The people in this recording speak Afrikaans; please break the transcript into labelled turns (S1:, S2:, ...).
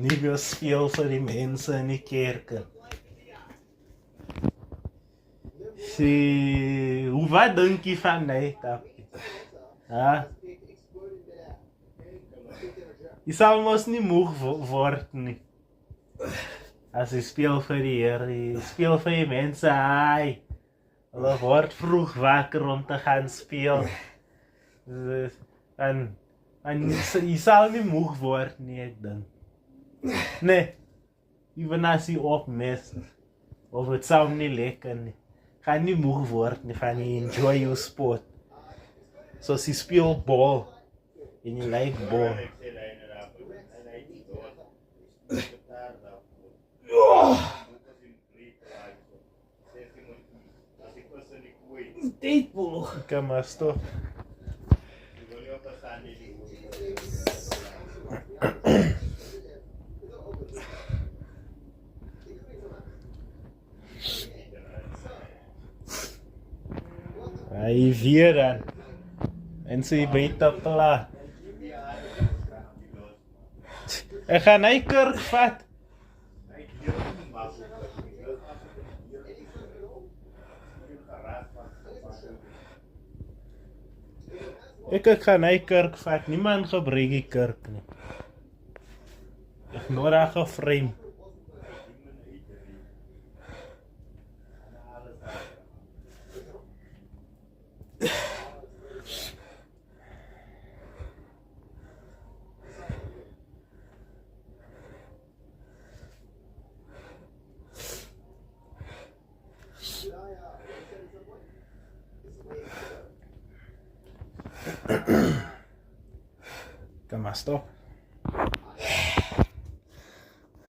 S1: nie meer speel vir die mense in die kerke. Wat dink jy van die Tappie? Jy sal mos nie moeg word nie. As jy speel vir die Here, jy speel vir die mense, hulle word vroeg wakker om te gaan speel. En jy sal nie moeg word nie, ek dink. Nee, even as jy opmes, of het sal nie lekker nie. Gaan nie moeg word nie, van jy enjoy jou sport. Soos jy speel bal, en jy like bal.
S2: Deadpool.
S1: Kan maar stop. Hy weer dan. En sy buite pla. Ek gaan hy kerk vat. Ek gaan hy kerk vat. Niemand gebruik die kerk nie. Ek nodig 'n frame. Kan maar stop.